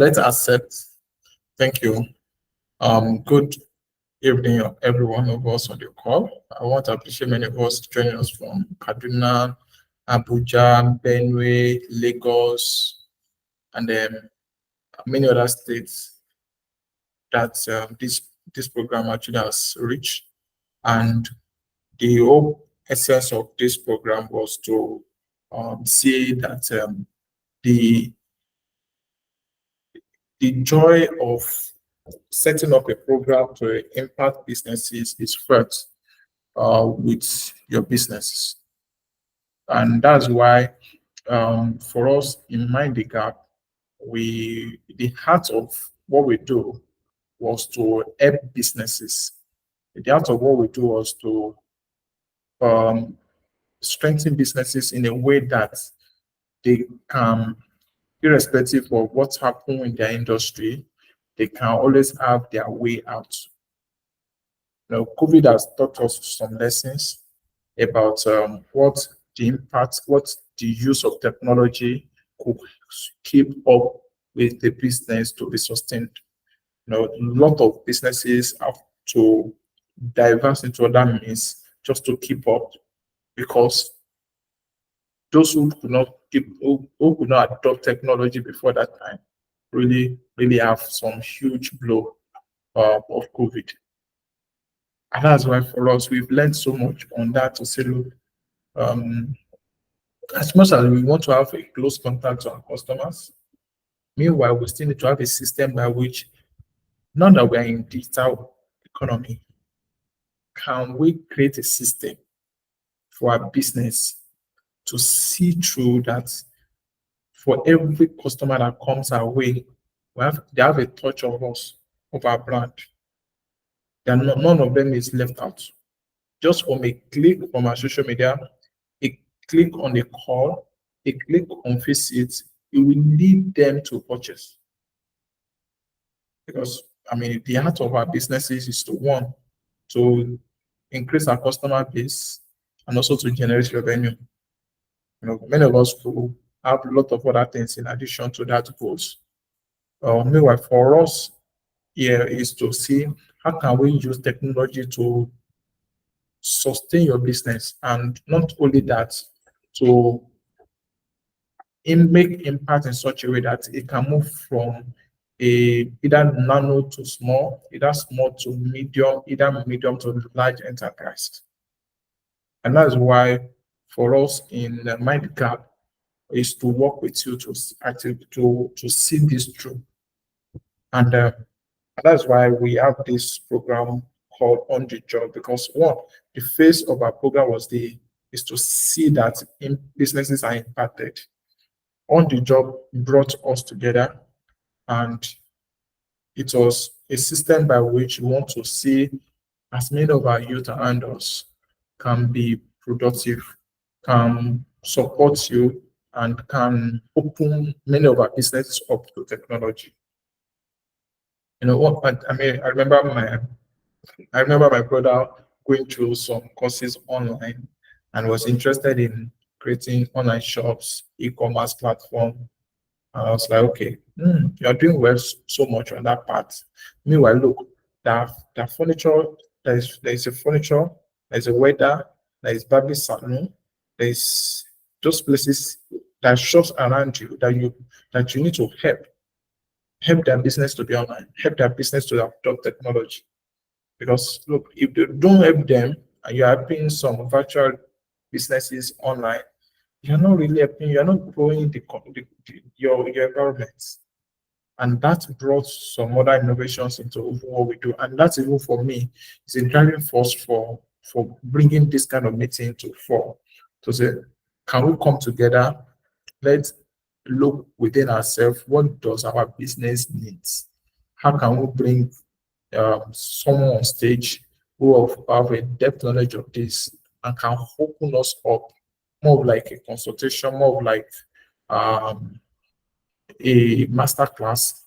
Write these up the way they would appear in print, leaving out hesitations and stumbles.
Let's accept. Thank you. Good evening, every one of us on the call. I want to appreciate many of us joining us from Kaduna, Abuja, Benue, Lagos, and many other states that this program actually has reached. And the whole essence of this program was to see that the joy of setting up a program to impact businesses is first with your businesses. And that's why for us in MindtheGap, the heart of what we do was to help businesses. The heart of what we do was to um, strengthen businesses in a way that they can, irrespective of what's happening in their industry, they can always have their way out. COVID has taught us some lessons about what the impact, what the use of technology could keep up with the business to be sustained. A lot of businesses have to diverse into other means just to keep up, because those who could not who could not adopt technology before that time really have some huge blow of COVID. And that's why for us, we've learned so much on that to say, look, as much as we want to have a close contact to our customers, meanwhile, we still need to have a system by which, now that we are in digital economy, can we create a system for our business to see through that for every customer that comes our way, they have a touch of us, of our brand. None of them is left out. Just from a click from our social media, a click on a call, a click on visit, it will lead them to purchase. Because the heart of our businesses is to increase our customer base and also to generate revenue. Many of us will have a lot of other things in addition to that goals. Meanwhile, for us here is to see how can we use technology to sustain your business, and not only that, to make impact in such a way that it can move from either nano to small, either small to medium, either medium to large enterprise. And that's why for us in MindtheGap is to work with you to see this through. And that's why we have this program called On the Job, because the face of our program is to see that businesses are impacted. On the Job brought us together, and it was a system by which we want to see as many of our youth around us can be productive, can support you, and can open many of our businesses up to technology. I remember my brother going through some courses online and was interested in creating online shops, e-commerce platform. And I was like, okay, you're doing well so much on that part. Meanwhile, look, the furniture, there's a furniture, there's a weather, there's barber salon, there's those places, that shops around you that you need to help their business to be online, help their business to adopt technology. Because look, if you don't help them and you're helping some virtual businesses online, you're not really helping, you're not growing your environment. And that brought some other innovations into what we do. And that's even for me, it's a driving force for bringing this kind of meeting to say, can we come together? Let's look within ourselves. What does our business needs? How can we bring someone on stage who have a depth knowledge of this and can open us up, more like a consultation, more like a masterclass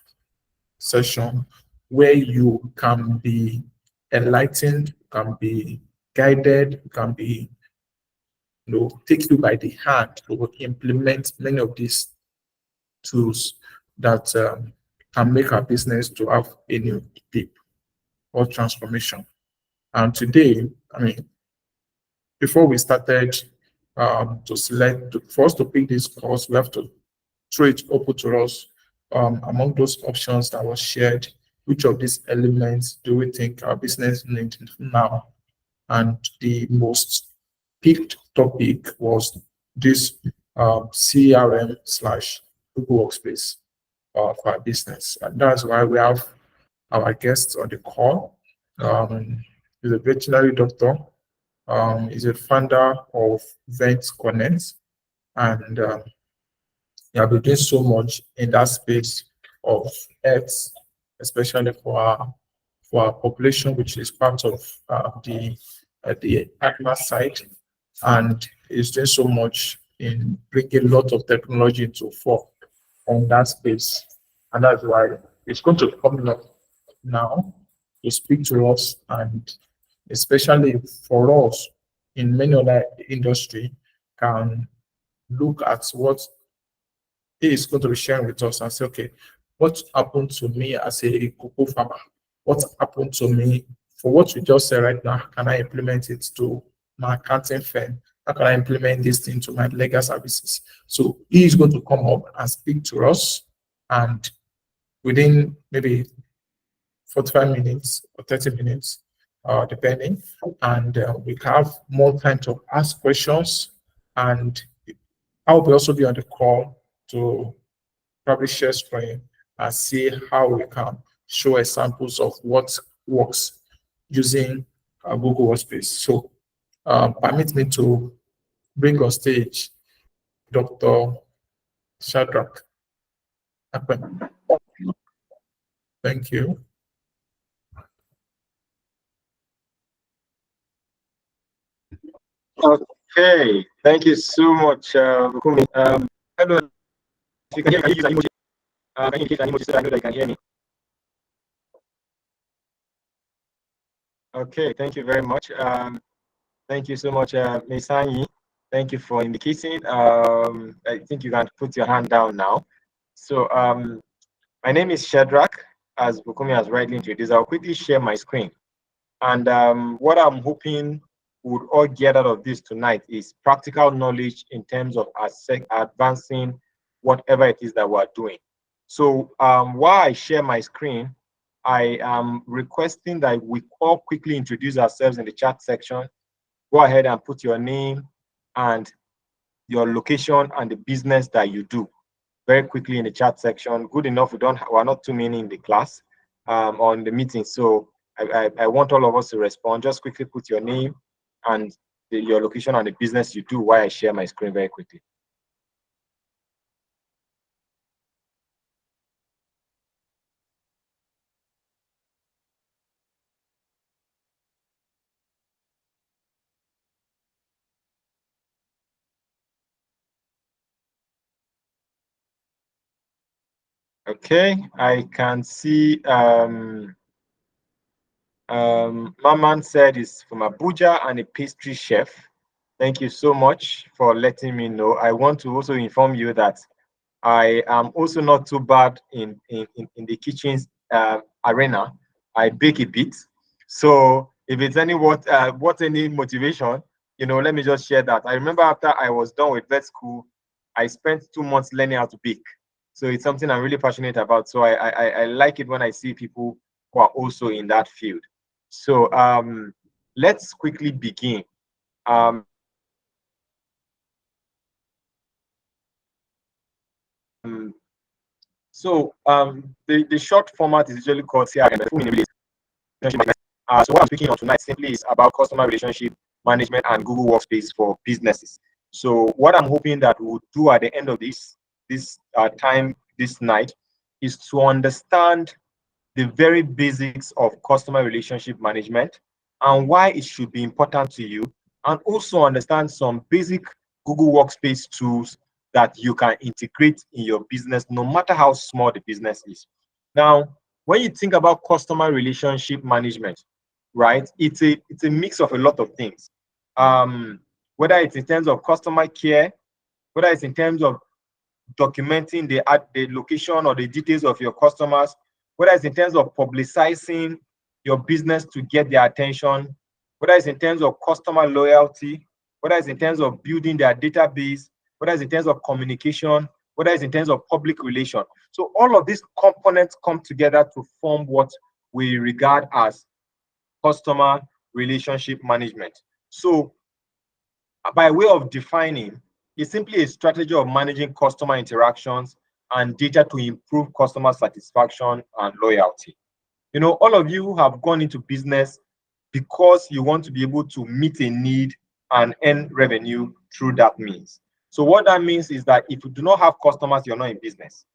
session where you can be enlightened, can be guided, can be take you by the hand to implement many of these tools that and make our business to have a new dip or transformation. And today, I mean, before we started to select, for us to pick this course, we have to throw it open to us. Among those options that was shared, which of these elements do we think our business needs now? And the most picked topic was this CRM slash Google Workspace for our business. And that's why we have our guests on the call. He's a veterinary doctor. He's a founder of Vent Connect, and he has been doing so much in that space of health, especially for our population, which is part of the animal side, and is doing so much in bringing a lot of technology to form on that space. And that's why it's going to come up now to speak to us, and especially for us in many other industry can look at what he is going to be sharing with us and say, okay, what happened to me as a cocoa farmer? What happened to me for what we just said right now? Can I implement it to my accounting firm? How can I implement this thing to my legal services? So he is going to come up and speak to us, and within maybe 45 minutes or 30 minutes, depending, and we have more time to ask questions, and I will also be on the call to probably share screen and see how we can show examples of what works using Google Workspace. So permit me to bring on stage Dr. Shadrach. Thank you. Okay, thank you so much, Bukumi. Hello, if you can hear me, can you use an emoji? Can you click an emoji so I know that you can hear me? Okay, thank you very much. Thank you so much, Ms. Hanyi. Thank you for indicating. I think you can put your hand down now. So, my name is Shadrach, as Bukumi has rightly introduced. I'll quickly share my screen. And what I'm hoping we would all get out of this tonight is practical knowledge in terms of advancing whatever it is that we're doing. So while I share my screen, I am requesting that we all quickly introduce ourselves in the chat section. Go ahead and put your name and your location and the business that you do very quickly in the chat section. Good enough, we're not too many in the class on the meeting. So I want all of us to respond. Just quickly put your name and your location and the business you do while I share my screen very quickly. Okay, I can see Maman said is from Abuja and a pastry chef. Thank you so much for letting me know. I want to also inform you that I am also not too bad in the kitchen arena. I bake a bit. So if it's any what any motivation, let me just share that. I remember after I was done with vet school, I spent 2 months learning how to bake. So it's something I'm really passionate about. So I like it when I see people who are also in that field. So let's quickly begin. The short format is usually called CRM. The full meaning is so what I'm speaking on tonight simply is about customer relationship management and Google Workspace for businesses. So what I'm hoping that we'll do at the end of this time this night is to understand the very basics of customer relationship management and why it should be important to you, and also understand some basic Google Workspace tools that you can integrate in your business, no matter how small the business is. Now, when you think about customer relationship management, right, it's a mix of a lot of things. Whether it's in terms of customer care, whether it's in terms of documenting the location or the details of your customers, whether it's in terms of publicizing your business to get their attention, whether it's in terms of customer loyalty, whether it's in terms of building their database, whether it's in terms of communication, whether it's in terms of public relation. So all of these components come together to form what we regard as customer relationship management. So by way of defining, it's simply a strategy of managing customer interactions and data to improve customer satisfaction and loyalty. You know, all of you have gone into business because you want to be able to meet a need and earn revenue through that means. So what that means is that if you do not have customers, you're not in business.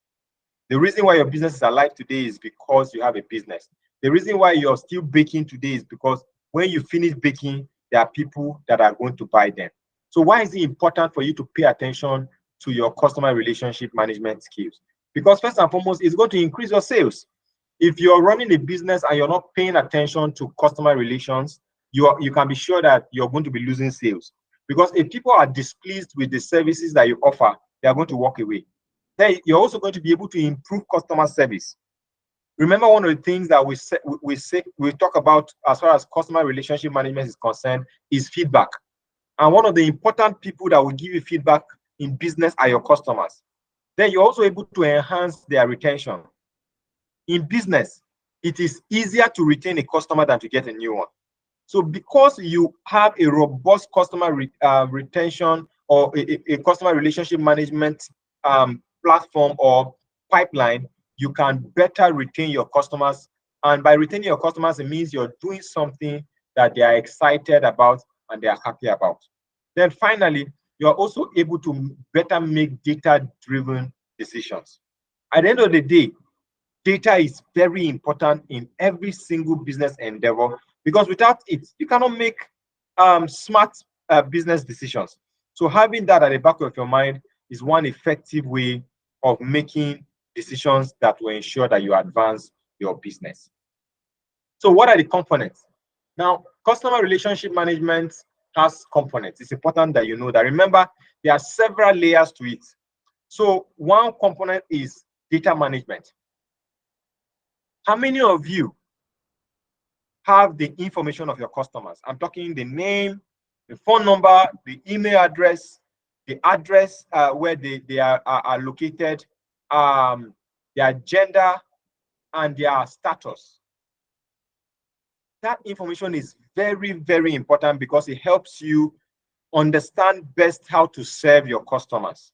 The reason why your business is alive today is because you have a business. The reason why you're still baking today is because when you finish baking, there are people that are going to buy them. So why is it important for you to pay attention to your customer relationship management skills? Because first and foremost, it's going to increase your sales. If you're running a business and you're not paying attention to customer relations, you can be sure that you're going to be losing sales. Because if people are displeased with the services that you offer, they are going to walk away. Then you're also going to be able to improve customer service. Remember, one of the things that we talk about as far as customer relationship management is concerned is feedback. And one of the important people that will give you feedback in business are your customers. Then you're also able to enhance their retention. In business, it is easier to retain a customer than to get a new one. So because you have a robust customer retention or a customer relationship management platform or pipeline, you can better retain your customers. And by retaining your customers, it means you're doing something that they are excited about and they are happy about. Then finally, you're also able to better make data-driven decisions. At the end of the day, data is very important in every single business endeavor, because without it, you cannot make smart business decisions. So having that at the back of your mind is one effective way of making decisions that will ensure that you advance your business. So what are the components? Now, customer relationship management has components. It's important that you know that. Remember, there are several layers to it. So one component is data management. How many of you have the information of your customers? I'm talking the name, the phone number, the email address, the address where they are located, their gender, and their status. That information is very, very important because it helps you understand best how to serve your customers.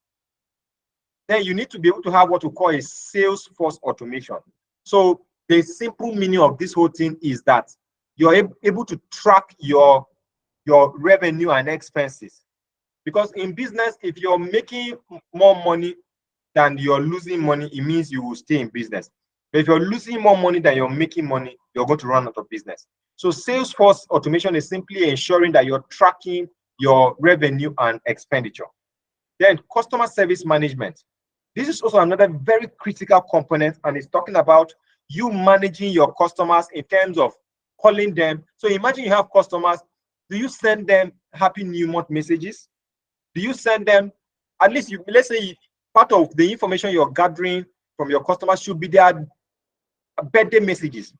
Then you need to be able to have what we call a sales force automation. So the simple meaning of this whole thing is that you're able to track your revenue and expenses. Because in business, if you're making more money than you're losing money, it means you will stay in business. But if you're losing more money than you're making money, you're going to run out of business. So Salesforce automation is simply ensuring that you're tracking your revenue and expenditure. Then customer service management. This is also another very critical component, and it's talking about you managing your customers in terms of calling them. So imagine you have customers. Do you send them Happy New Month messages? Do you send them, at least let's say part of the information you're gathering from your customers should be their birthday messages.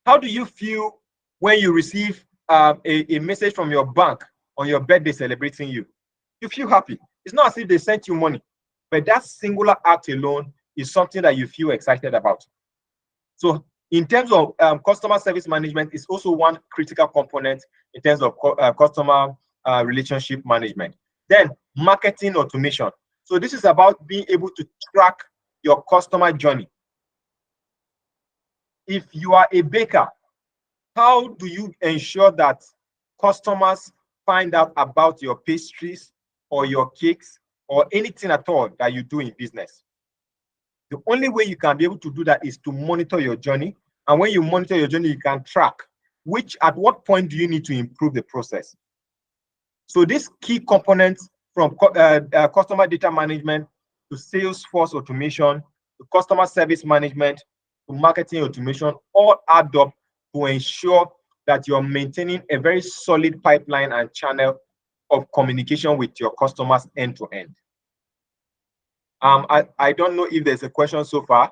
How do you feel when you receive a message from your bank on your birthday celebrating you? You feel happy. It's not as if they sent you money, but that singular act alone is something that you feel excited about. So in terms of customer service management, it's also one critical component in terms of customer relationship management. Then marketing automation. So this is about being able to track your customer journey. If you are a baker, how do you ensure that customers find out about your pastries or your cakes or anything at all that you do in business? The only way you can be able to do that is to monitor your journey. And when you monitor your journey, you can track at what point do you need to improve the process. So these key components from customer data management to sales force automation to customer service management to marketing automation all add up to ensure that you're maintaining a very solid pipeline and channel of communication with your customers end to end. I don't know if there's a question so far.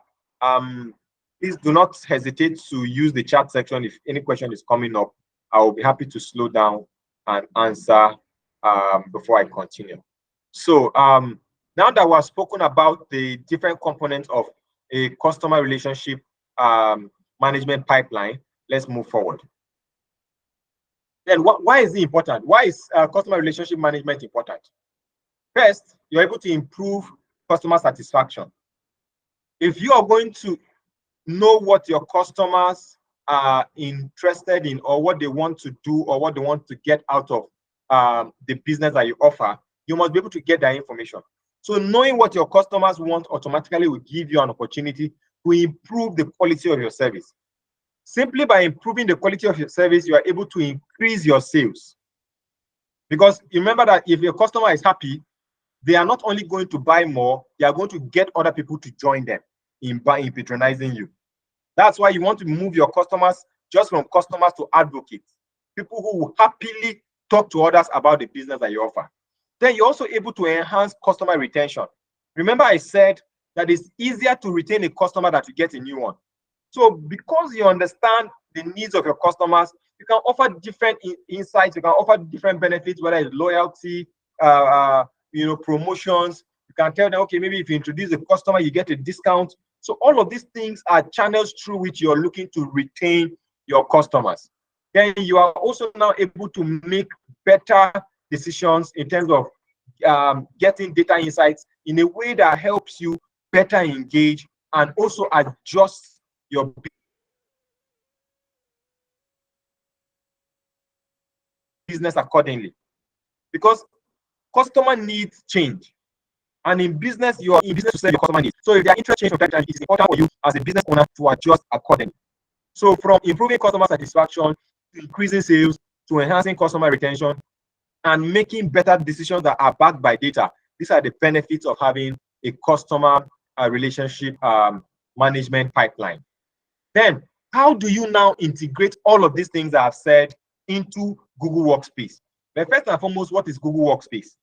Please do not hesitate to use the chat section if any question is coming up. I will be happy to slow down and answer before I continue. So now that we've spoken about the different components of a customer relationship management pipeline, let's move forward. Then why is it important? Why is customer relationship management important? First, you're able to improve customer satisfaction. If you are going to know what your customers are interested in, or what they want to do, or what they want to get out of the business that you offer, you must be able to get that information. So knowing what your customers want automatically will give you an opportunity to improve the quality of your service. Simply by improving the quality of your service, you are able to increase your sales. Because remember that if your customer is happy, they are not only going to buy more, they are going to get other people to join them in patronizing you. That's why you want to move your customers just from customers to advocates, people who will happily talk to others about the business that you offer. Then you're also able to enhance customer retention. Remember I said that it's easier to retain a customer than to get a new one. So because you understand the needs of your customers, you can offer different insights, you can offer different benefits, whether it's loyalty, promotions. You can tell them, okay, maybe if you introduce a customer, you get a discount. So all of these things are channels through which you're looking to retain your customers. Then you are also now able to make better decisions in terms of getting data insights in a way that helps you better engage and also adjust your business accordingly. Because customer needs change. And in business, you are in business to serve your customer needs. So if their interest change from time to time, it's important for you as a business owner to adjust accordingly. So from improving customer satisfaction, to increasing sales, to enhancing customer retention, and making better decisions that are backed by data, these are the benefits of having a customer relationship management pipeline. Then, how do you now integrate all of these things that I've said into Google Workspace? But first and foremost, what is Google Workspace?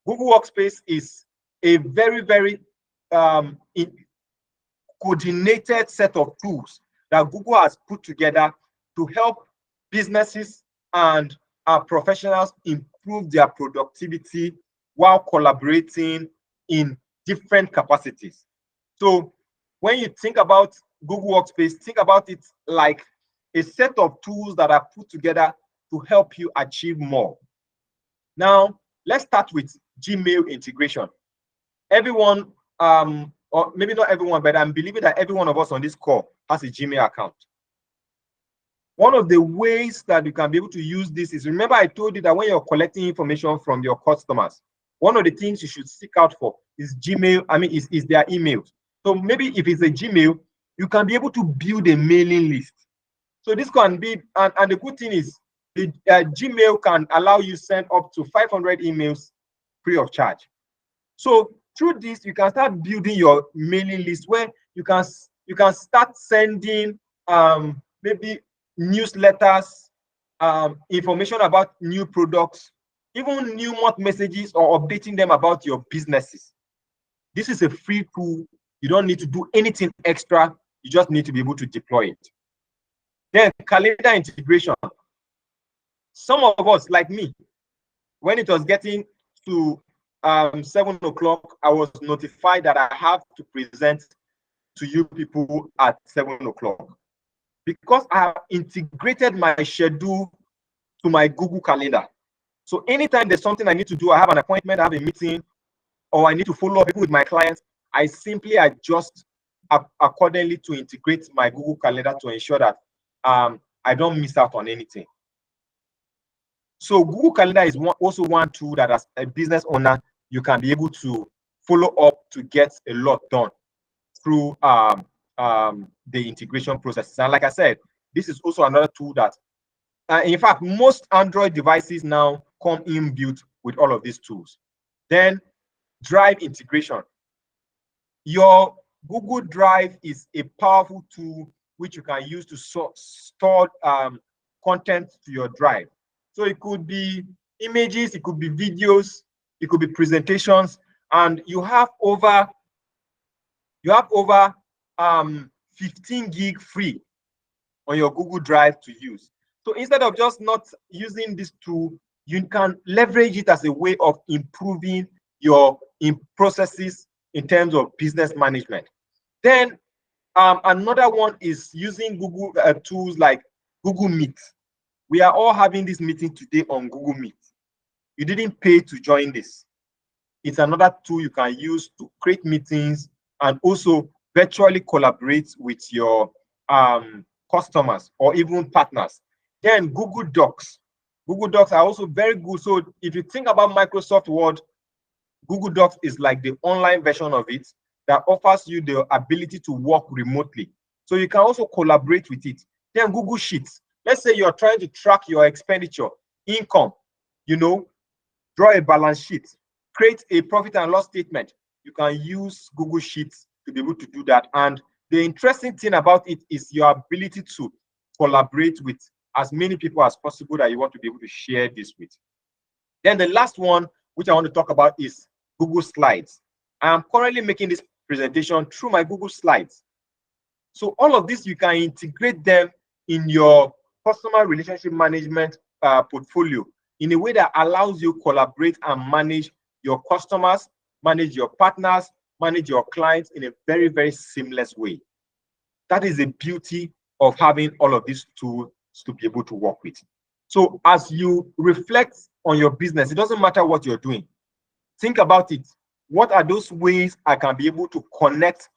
Google Workspace is a very, very coordinated set of tools that Google has put together to help businesses and professionals improve their productivity while collaborating in different capacities. So when you think about Google Workspace, think about it like a set of tools that are put together to help you achieve more. Now, let's start with Gmail integration. Everyone, or maybe not everyone, but I'm believing that every one of us on this call has a Gmail account. One of the ways that you can be able to use this is, remember I told you that when you're collecting information from your customers, one of the things you should seek out for is Gmail, is their emails. So maybe if it's a Gmail, you can be able to build a mailing list. So this can be, and the good thing is, the Gmail can allow you send up to 500 emails free of charge. So through this, you can start building your mailing list where you can start sending maybe newsletters, information about new products, even new month messages, or updating them about your businesses. This is a free tool. You don't need to do anything extra. You just need to be able to deploy it. Then calendar integration. Some of us, like me, when it was getting to 7 o'clock, I was notified that I have to present to you people at 7 o'clock. Because I have integrated my schedule to my Google Calendar. So anytime there's something I need to do, I have an appointment, I have a meeting, or I need to follow up with my clients, I simply adjust accordingly to integrate my Google Calendar to ensure that I don't miss out on anything. So Google Calendar is also one tool that as a business owner, you can be able to follow up to get a lot done through the integration process. And like I said, this is also another tool that, in fact, most Android devices now come inbuilt with all of these tools. Then Drive integration. Your Google Drive is a powerful tool which you can use to store content to your drive. So it could be images, it could be videos, it could be presentations, and you have over You have over 15 gig free on your Google Drive to use. So instead of just not using this tool, you can leverage it as a way of improving your processes in terms of business management. Then another one is using Google tools like Google Meet. We are all having this meeting today on Google Meet. You didn't pay to join this. It's another tool you can use to create meetings and also virtually collaborate with your customers or even partners. Then Google Docs. Google Docs are also very good. So if you think about Microsoft Word, Google Docs is like the online version of it that offers you the ability to work remotely. So you can also collaborate with it. Then Google Sheets. Let's say you're trying to track your expenditure, income, draw a balance sheet, create a profit and loss statement. You can use Google Sheets to be able to do that. And the interesting thing about it is your ability to collaborate with as many people as possible that you want to be able to share this with. Then the last one, which I want to talk about, is Google Slides. I am currently making this presentation through my Google Slides. So all of this, you can integrate them in your customer relationship management portfolio in a way that allows you to collaborate and manage your customers, manage your partners, manage your clients in a very, very seamless way. That is the beauty of having all of these tools to be able to work with. So as you reflect on your business, it doesn't matter what you're doing. Think about it. What are those ways I can be able to connect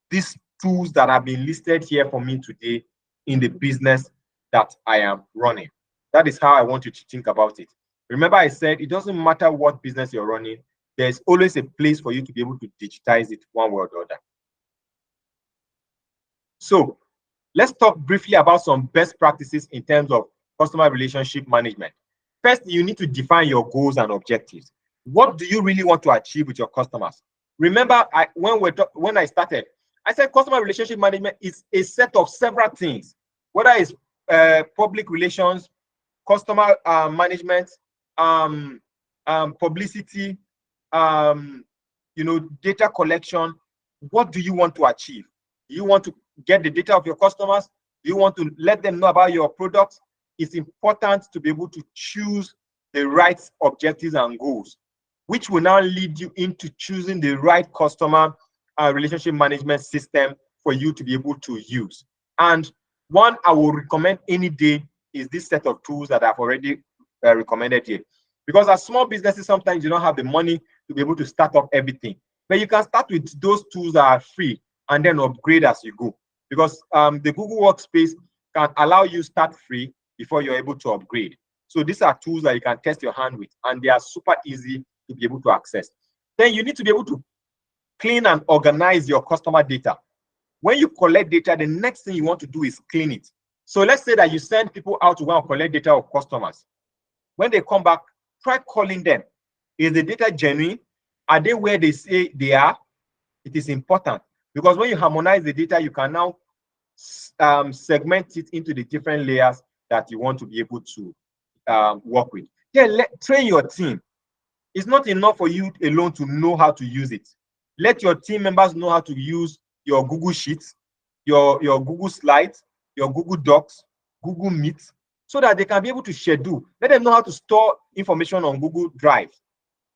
these tools that have been listed here for me today in the business that I am running? That is how I want you to think about it. Remember, I said it doesn't matter what business you're running, there's always a place for you to be able to digitize it one way or the other. So let's talk briefly about some best practices in terms of customer relationship management. First, you need to define your goals and objectives. What do you really want to achieve with your customers? Remember, when I started, I said customer relationship management is a set of several things, whether it's public relations, customer management, publicity, data collection. What do you want to achieve? Do you want to get the data of your customers? Do you want to let them know about your products? It's important to be able to choose the right objectives and goals, which will now lead you into choosing the right customer relationship management system for you to be able to use. And one I will recommend any day is this set of tools that I've already recommended here. Because as small businesses, sometimes you don't have the money to be able to start up everything. But you can start with those tools that are free and then upgrade as you go. Because the Google Workspace can allow you start free before you're able to upgrade. So these are tools that you can test your hand with, and they are super easy to be able to access. Then you need to be able to clean and organize your customer data. When you collect data, the next thing you want to do is clean it. So let's say that you send people out to go and collect data of customers. When they come back, try calling them. Is the data genuine? Are they where they say they are? It is important because when you harmonize the data, you can now segment it into the different layers that you want to be able to work with. Then train your team. It's not enough for you alone to know how to use it. Let your team members know how to use your Google Sheets, your Google Slides, your Google Docs, Google Meet, so that they can be able to schedule. Let them know how to store information on Google Drive.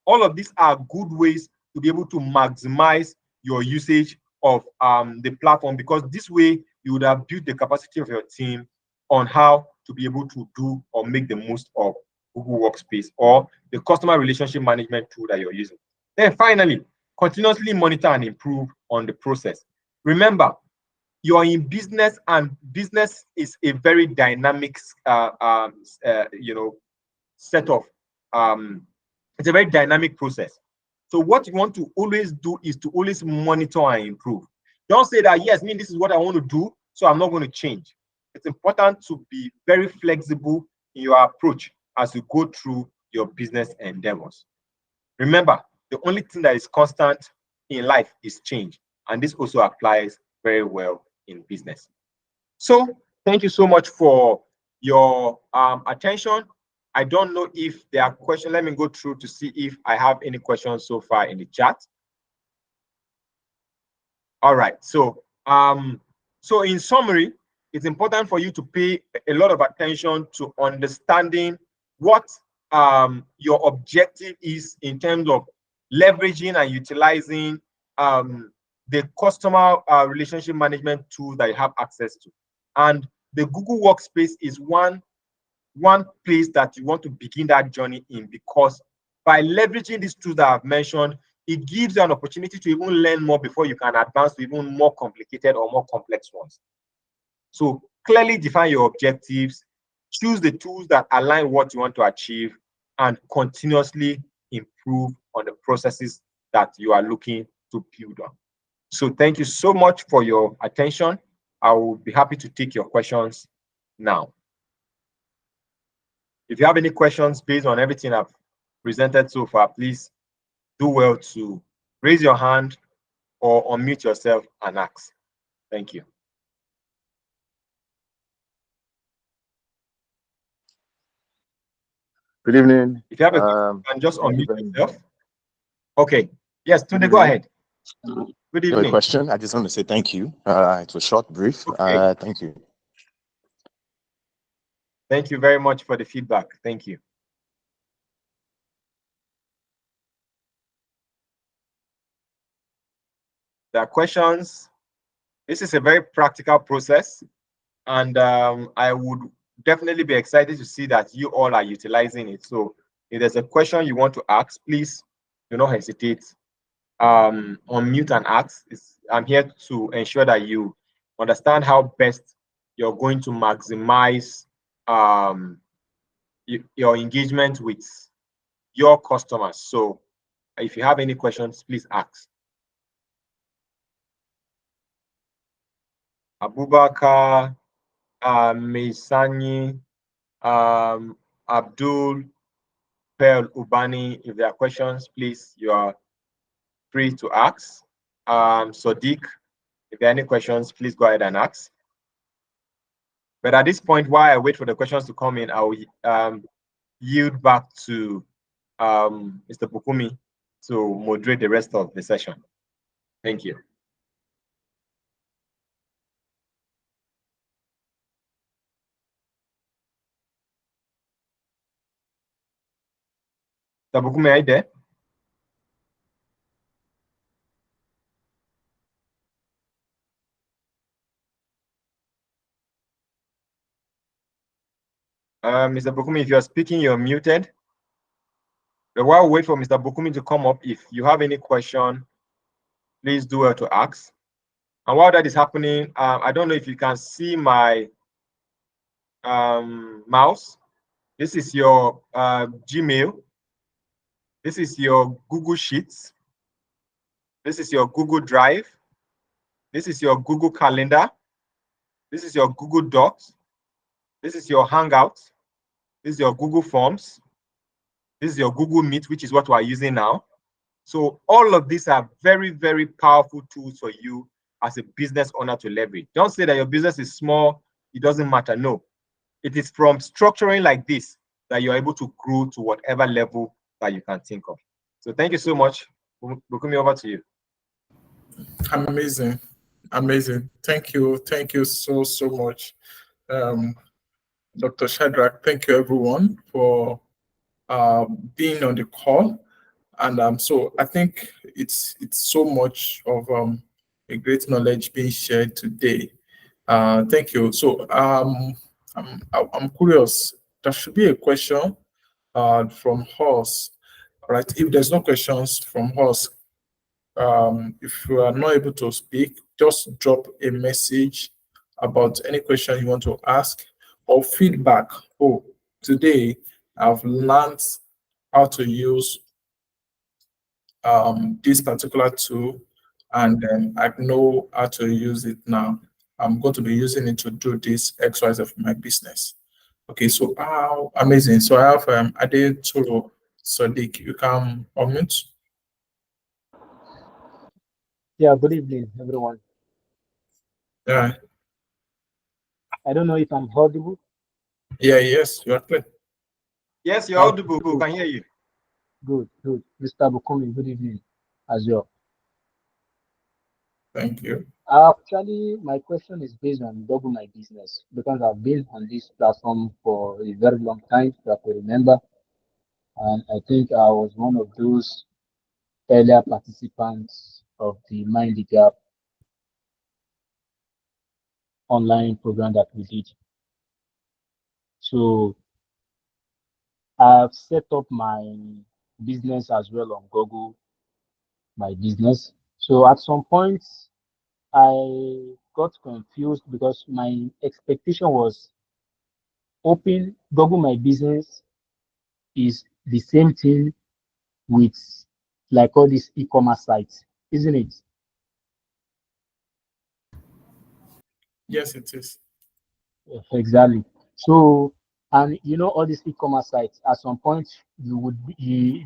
All of these are good ways to be able to maximize your usage of the platform, because this way you would have built the capacity of your team on how to be able to do or make the most of Google Workspace or the customer relationship management tool that you're using. Then finally, continuously monitor and improve on the process. Remember, you're in business, and business is a very dynamic set of it's a very dynamic process. So what you want to always do is to always monitor and improve. Don't say that, yes, this is what I want to do, so I'm not going to change. It's important to be very flexible in your approach as you go through your business endeavors. Remember, the only thing that is constant in life is change. And this also applies very well in business. So thank you so much for your attention. I don't know if there are questions. Let me go through to see if I have any questions so far in the chat. All right. So so in summary, it's important for you to pay a lot of attention to understanding what your objective is in terms of leveraging and utilizing the customer relationship management tool that you have access to. And the Google Workspace is one place that you want to begin that journey in, because by leveraging these tools that I've mentioned, it gives you an opportunity to even learn more before you can advance to even more complicated or more complex ones. So clearly define your objectives, choose the tools that align what you want to achieve, and continuously improve on the processes that you are looking to build on. So thank you so much for your attention. I will be happy to take your questions now. If you have any questions based on everything I've presented so far, please do well to raise your hand or unmute yourself and ask. Thank you. Good evening. If you have a question, you can just unmute yourself. Okay. Yes, Tunde, go ahead. Good evening. A question. I just want to say thank you. It was short, brief. Okay. Thank you. Thank you very much for the feedback. Thank you. There are questions. This is a very practical process, and I would definitely be excited to see that you all are utilizing it. So if there's a question you want to ask, please do not hesitate. Unmute and ask. I'm here to ensure that you understand how best you're going to maximize your engagement with your customers. So if you have any questions, please ask. Abubakar, Meisani, Abdul, Pearl, Ubani, if there are questions, please, you are free to ask. Sadiq, if there are any questions, please go ahead and ask. But at this point, while I wait for the questions to come in, I will yield back to Mr. Bukumi to moderate the rest of the session. Thank you. Mr. Bukumi, are you there? Mr. Bukumi, if you're speaking, you're muted. But while we wait for Mr. Bukumi to come up, if you have any question, please do well to ask. And while that is happening, I don't know if you can see my mouse. This is your Gmail. This is your Google Sheets. This is your Google Drive. This is your Google Calendar. This is your Google Docs. This is your Hangouts. This is your Google Forms. This is your Google Meet, which is what we're using now. So all of these are very, very powerful tools for you as a business owner to leverage. Don't say that your business is small, it doesn't matter. No, it is from structuring like this that you're able to grow to whatever level that you can think of. So thank you so much. Bukumi, over to you. Amazing. Amazing. Thank you. Thank you so much. Dr. Shadrach, thank you everyone for being on the call. And so I think it's so much of a great knowledge being shared today. Thank you. So I'm curious. There should be a question from us. All right. If there's no questions from us, if you are not able to speak, just drop a message about any question you want to ask or feedback. Oh, today I've learned how to use this particular tool, and I know how to use it now. I'm going to be using it to do this XYZ for my business. Okay, so amazing. So I have Ade Turo Sadiq. You can unmute. Yeah, good evening, everyone. Yeah. I don't know if I'm audible. Yeah, yes, you are clear. Yes, you're audible. We can hear you. Good. Mr. Bukumi, good evening as well. Thank you. Actually, my question is based on Google My Business because I've been on this platform for a very long time, if I can remember. And I think I was one of those earlier participants of the MindtheGap online program that we did. So I've set up my business as well on Google My Business. So at some point, I got confused because my expectation was open Google My Business is the same thing with like all these e-commerce sites, isn't it? Yes, it is. Exactly. So, and you know, all these e-commerce sites, at some point,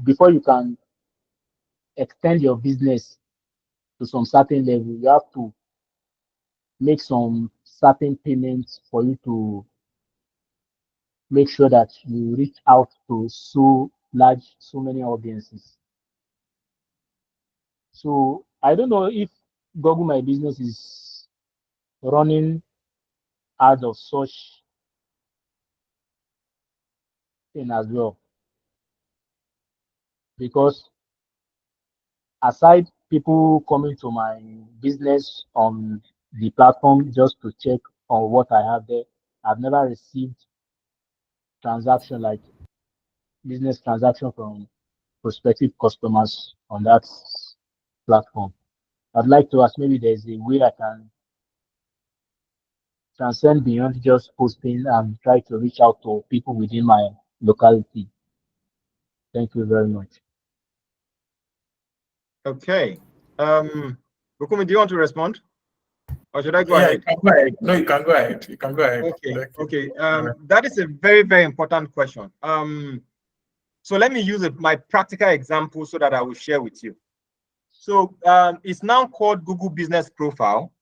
before you can extend your business to some certain level, you have to make some certain payments for you to make sure that you reach out to so many audiences. So I don't know if Google My Business is running out of such thing as well. Because aside people coming to my business on the platform just to check on what I have there, I've never received transaction like business transaction from prospective customers on that platform. I'd like to ask maybe there's a way I can transcend beyond just posting and try to reach out to people within my locality. Thank you very much. Okay. Bukumi, do you want to respond? Or should I go Yeah, ahead? you can go ahead. No, you can go ahead. You can go ahead. Okay. Thank you. Okay. Alright. That is a very, very important question. So let me use my practical example so that I will share with you. So it's now called Google Business Profile,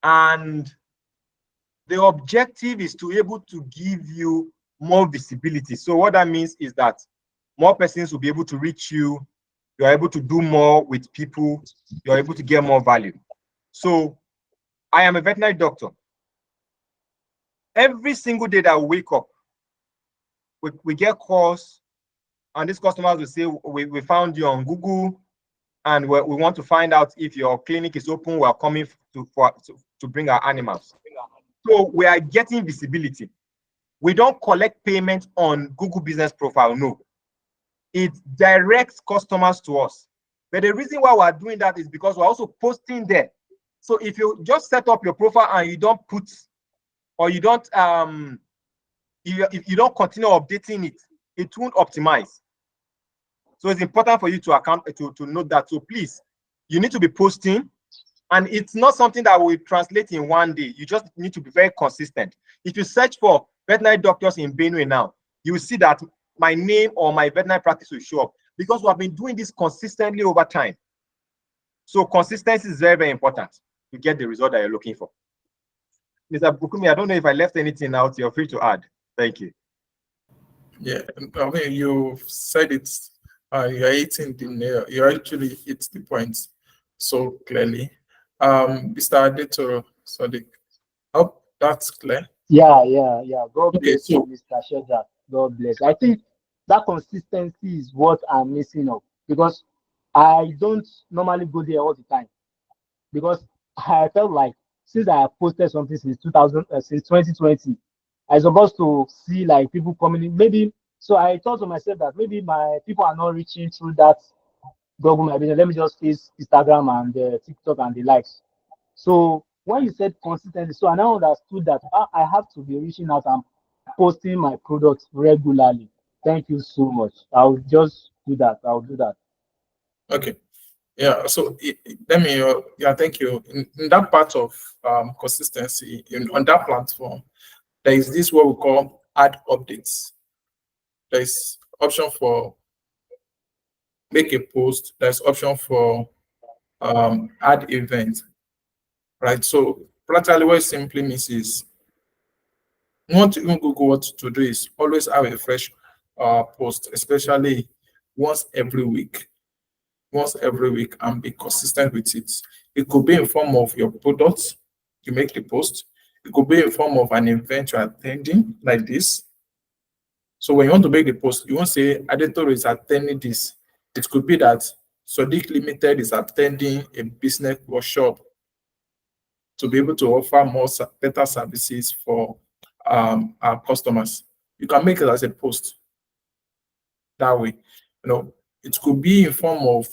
and the objective is to able to give you more visibility. So what that means is that more persons will be able to reach you. You're able to do more with people. You're able to get more value. So I am a veterinary doctor. Every single day that we wake up, we get calls, and these customers will say, we found you on Google, and we want to find out if your clinic is open. We are coming to bring our animals. So we are getting visibility. We don't collect payment on Google Business Profile, no. It directs customers to us. But the reason why we're doing that is because we're also posting there. So if you just set up your profile and you don't put, or you don't if you don't continue updating it, it won't optimize. So it's important for you to note that. So please, you need to be posting, and it's not something that will translate in one day. You just need to be very consistent. If you search for veterinary doctors in Benue now, you will see that my name or my veterinary practice will show up because we have been doing this consistently over time. So consistency is very, very important to get the result that you're looking for. Mr. Bukumi, I don't know if I left anything out. You're free to add. Thank you. Yeah, I mean, you said it. You're hitting the nail. You actually hit the point so clearly. Mr. Adetoro Sadiq, hope that's clear. Yeah. God Okay, bless you, so Mr. Shedra. God bless. I think that consistency is what I'm missing of because I don't normally go there all the time because I felt like since I have posted something since 2020, I supposed to see like people coming in. Maybe so I thought to myself that maybe my people are not reaching through that Google My Business. Let me just face Instagram and TikTok and the likes. So when you said consistency, so I now understood that I have to be reaching out and posting my products regularly. Thank you so much. I'll just do that. I'll do that. okay, yeah. So let me. Yeah, thank you. In that part of consistency on that platform, there is this what we call add updates. There is option for make a post. There's option for add event, right? So practically what it simply means is what even Google wants to do is always have a fresh post, especially once every week. once every week and be consistent with it. It could be in form of your products, you make the post. It could be in form of an event you're attending like this. So when you want to make the post, you won't say Adetoro is attending this. It could be that Sodiq Limited is attending a business workshop to be able to offer more better services for our customers. You can make it as a post that way. It could be in form of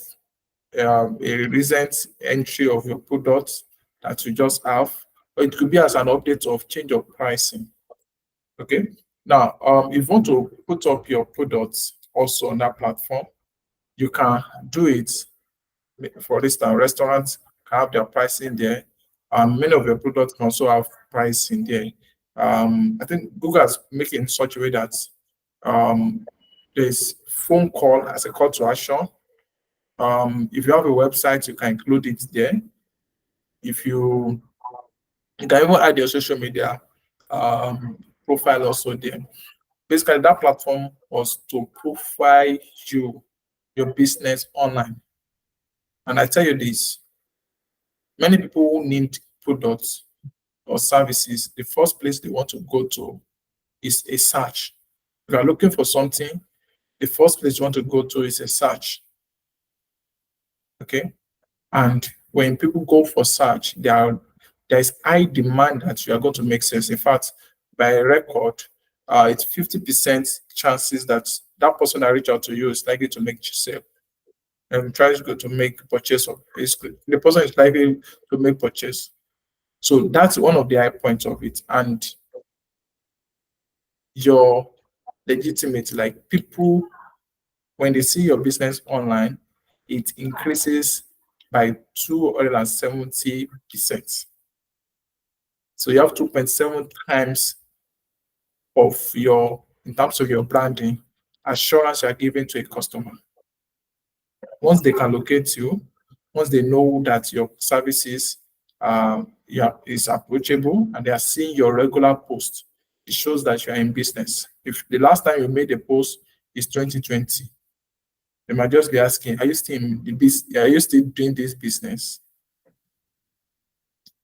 a recent entry of your product that you just have, or it could be as an update of change of pricing. Okay. Now, if you want to put up your products also on that platform, you can do it. For instance, restaurants can have their pricing there. Many of your products can also have pricing there. I think Google is making such a way that there's phone call as a call to action. If you have a website, you can include it there. If you can even add your social media profile also there. Basically, that platform was to profile your business online. And I tell you this, many people who need products or services, the first place they want to go to is a search. If you are looking for something, the first place you want to go to is a search. Okay. And when people go for search, there's high demand that you are going to make sales. In fact, by record, it's 50% chances that that person that reach out to you is likely to make sale. And tries to make purchase of basically the person is likely to make purchase. So that's one of the high points of it. And your legitimate, like people, when they see your business online, it increases by 270%. So you have 2.7 times of in terms of your branding, assurance you are giving to a customer. Once they can locate you, once they know that your services is approachable and they are seeing your regular post, it shows that you are in business. If the last time you made a post is 2020, they might just be asking, are you still doing this business?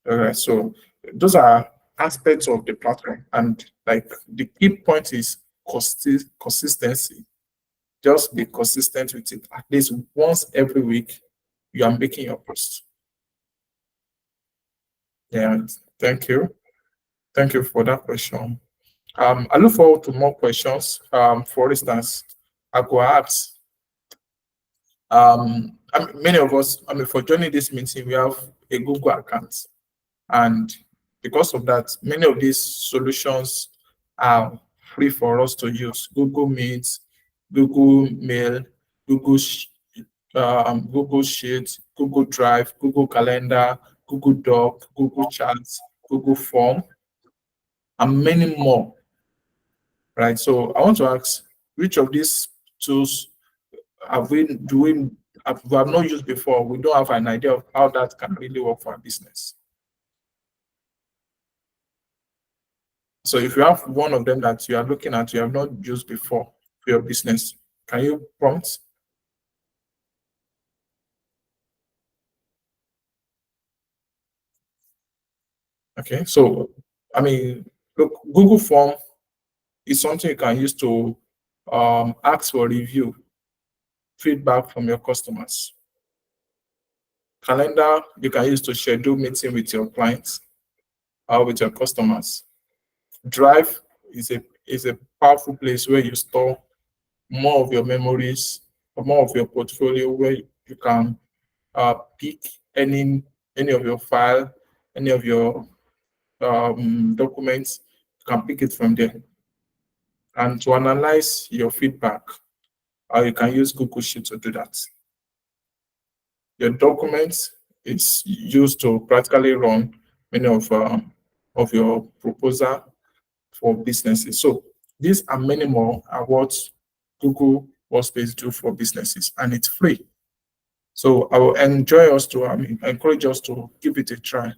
All right, so those are aspects of the platform, and like the key point is consistency. Just be consistent with it. At least once every week, you are making your post. Yeah, thank you. Thank you for that question. I look forward to more questions. For instance, I could ask, many of us, for joining this meeting, we have a Google account. And because of that, many of these solutions are free for us to use. Google Meet, Google Mail, Google Sheets, Google Drive, Google Calendar, Google Doc, Google Charts, Google Form, and many more. Right. So I want to ask, which of these tools we have not used before? We don't have an idea of how that can really work for our business. So if you have one of them that you are looking at, you have not used before for your business, can you prompt? Okay, so look, Google Form is something you can use to ask for review, feedback from your customers. Calendar, you can use to schedule meeting with your clients or with your customers. Drive is a powerful place where you store more of your memories, or more of your portfolio, where you can pick any of your file, any of your documents, you can pick it from there. And to analyze your feedback, you can use Google Sheets to do that. Your documents is used to practically run many of your proposal for businesses. So these and many more are what Google Workspace do for businesses, and it's free. So I will encourage us to give it a try.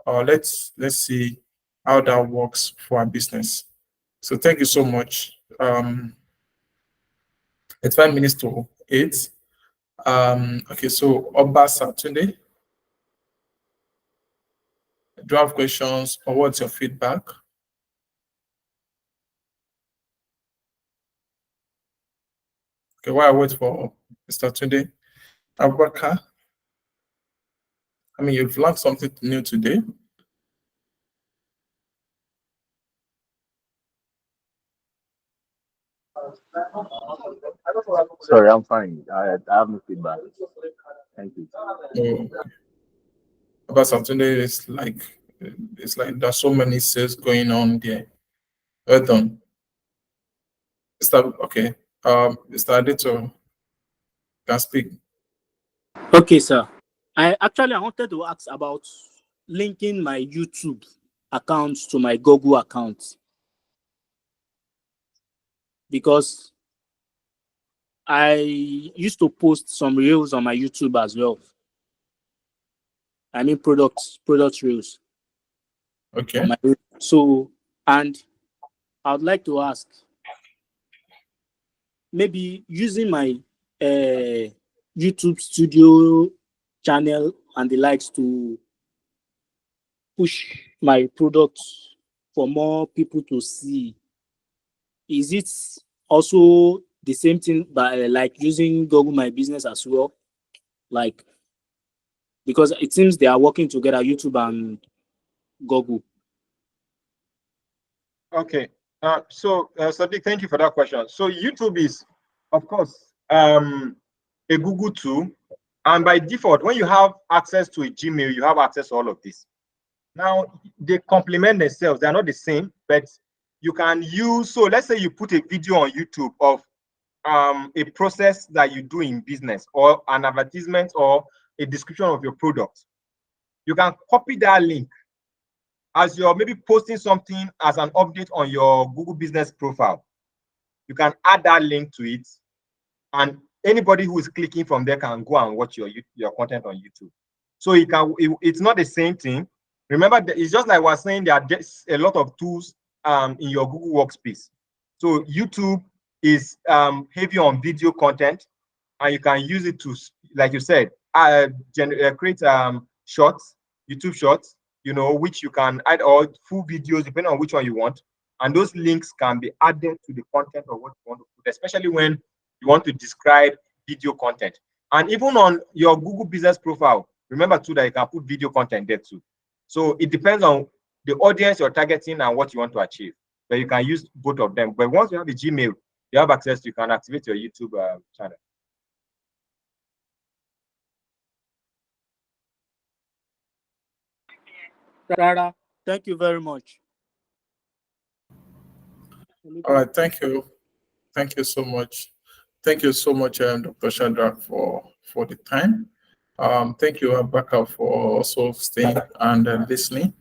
Let's see how that works for our business. So thank you so much. It's 5 minutes to 8. Okay, so Oba Saturday, do you have questions or what's your feedback? Okay, while I wait for Mr. Tunde, Abubakar, I mean, you've learned something new today. Sorry, I'm fine. I have no feedback. Thank you. Oh, about Saturday, it's like there's so many sales going on there. Well done. Okay. Mr. Adito can speak. Okay, sir. I wanted to ask about linking my YouTube account to my Google account, because I used to post some reels on my YouTube as well. I mean product reels. Okay. On my, so, and I would like to ask, maybe using my YouTube studio channel and the likes to push my products for more people to see. Is it also the same thing by like using Google My Business as well? Like, because it seems they are working together, YouTube and Google. Okay. Sadiq, thank you for that question. So YouTube is, of course, a Google tool, and by default, when you have access to a Gmail, you have access to all of this. Now, they complement themselves. They are not the same, but you can use. So let's say you put a video on YouTube of a process that you do in business, or an advertisement, or a description of your product. You can copy that link as you're maybe posting something as an update on your Google business profile. You can add that link to it, and anybody who is clicking from there can go and watch your content on YouTube. So it's not the same thing. Remember, it's just like we're saying, there are a lot of tools in your Google Workspace. So YouTube is heavy on video content, and you can use it to, like you said, create shorts, YouTube shorts, which you can add, or full videos, depending on which one you want. And those links can be added to the content of what you want to put, especially when you want to describe video content. And even on your Google business profile, remember too that you can put video content there too. So it depends on the audience you're targeting and what you want to achieve. But you can use both of them. But once you have a Gmail, you have access, you can activate your YouTube channel. Rara, thank you very much. All right, thank you. Thank you so much. Thank you so much, Dr. Shadrach, for the time. Thank you, Abubakar, for also staying and listening.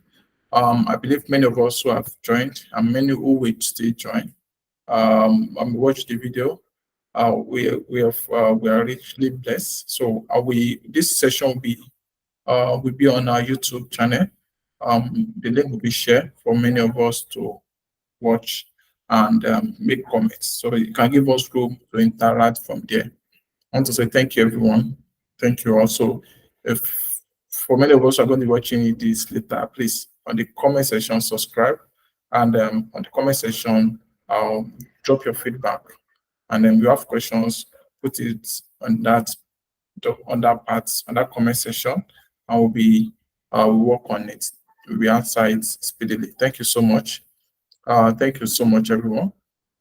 I believe many of us who have joined and many who will still join and watch the video. We are richly blessed. So this session will be on our YouTube channel. The link will be shared for many of us to watch and make comments. So you can give us room to interact from there. I want to say thank you, everyone. Thank you also. If for many of us who are going to be watching this later, please, on the comment section, subscribe. And on the comment section, drop your feedback. And then if you have questions, put it on that part, on that comment section, and we'll work on it. We'll answer it speedily. Thank you so much. Thank you so much, everyone.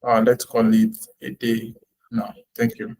Let's call it a day now. Thank you.